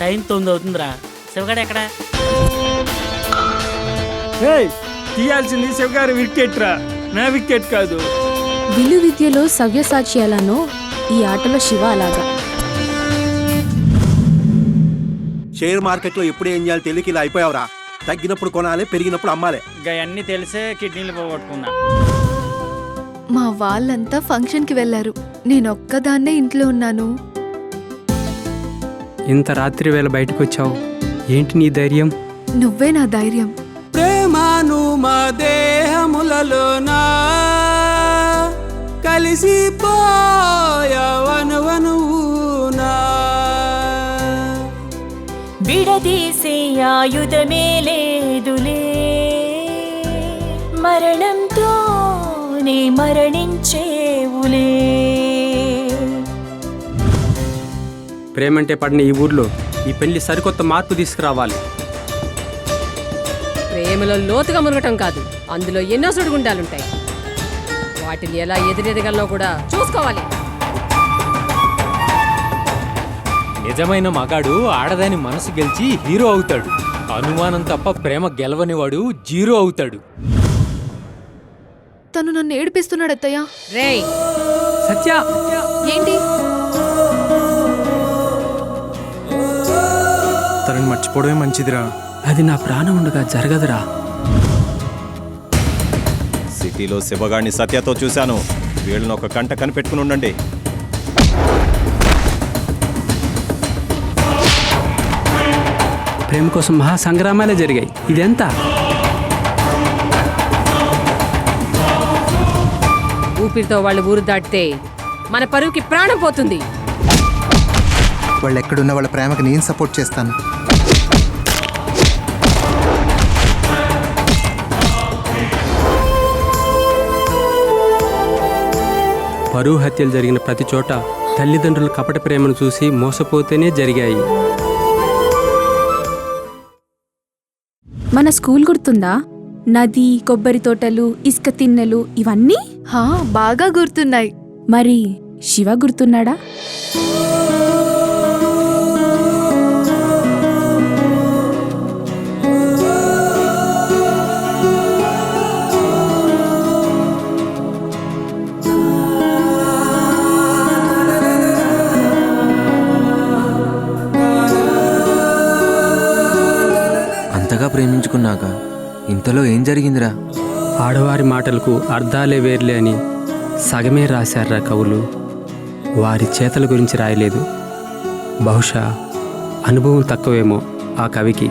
Time 9 అవుతుందిరా. శివగాడు ఎక్కడ? తీయాల్సింది శివగారి wicket రా, నా వికెట్ కాదు. విలు విద్యలో సవ్యసాచి అలానో ఈ ఆటలో శివ అలాగా. షేర్ మార్కెట్లో ఎప్పుడు ఏం చేయాలి తెలియక ఇలా అయిపోయావురా. తగ్గినప్పుడు కొనాలి, పెరిగినప్పుడు అమ్మాలి. అన్ని తెలిసే కిడ్నీలు పోగొట్టుకున్నా. మా వాళ్ళంతా ఫంక్షన్కి వెళ్ళారు, నేనొక్కదాన్నే ఇంట్లో ఉన్నాను. ఇంత రాత్రి వేళ బయటకు వచ్చావు, ఏంటి నీ ధైర్యం? నువ్వే నా ధైర్యం. ప్రేమను మా దేహములలోనా కలిసిపోయవనువనునా విడదీసే ఆయుధమే లేదులే, మరణంతోనే మరణించేవులే. ప్రేమంటే పడిన ఈ ఊర్లో ఈ పెళ్లి సరికొత్త మార్పు తీసుకురావాలి. ప్రేమలో లోతుగా మునగటం కాదు, అందులో ఎన్నో సుడిగుండాలుంటాయి. వాటిని ఎలా ఎదురెదగలనో కూడా చూసుకోవాలి. నిజమైన మగాడు ఆడదాని మనసు గెలిచి హీరో అవుతాడు. అనుమానం తప్ప ప్రేమ గెలవని వాడు జీరో అవుతాడు. తను నన్ను ఏడిపిస్తున్నాడు అత్తయ్య. రేయ్ సత్య, ఏంటి? తనని మర్చిపోవడమే మంచిదిరా. అది నా ప్రాణం ఉండగా జరగదురా. సిటీలో శివగాడిని సత్యతో చూశాను. వీళ్ళని ఒక కంట కనిపెట్టుకుని ఉండండి. ప్రేమ కోసం మహాసంగ్రామాలే జరిగాయి. ఇదెంత? ఊపిరితో వాళ్ళు ఊరు దాటితే మన పరువుకి ప్రాణం పోతుంది. వాళ్ళు ఎక్కడున్న వాళ్ళ ప్రేమకి నేను సపోర్ట్ చేస్తాను. పరువు హత్యలు జరిగిన ప్రతి చోట తల్లిదండ్రుల కపట ప్రేమను చూసి మోసపోతేనే జరిగాయి. మన స్కూల్ గుర్తుందా? నది, కొబ్బరి తోటలు, ఇసుక తిన్నెలు ఇవన్నీ బాగా గుర్తున్నాయి. మరి శివ గుర్తున్నాడా? అంతగా ప్రేమించుకున్నాక ఇంతలో ఏం జరిగిందిరా? ఆడవారి మాటలకు అర్థాలే వేర్లే అని సగమే రాశారా కవులు. వారి చేతల గురించి రాయలేదు. బహుశా అనుభవం తక్కువేమో ఆ కవికి.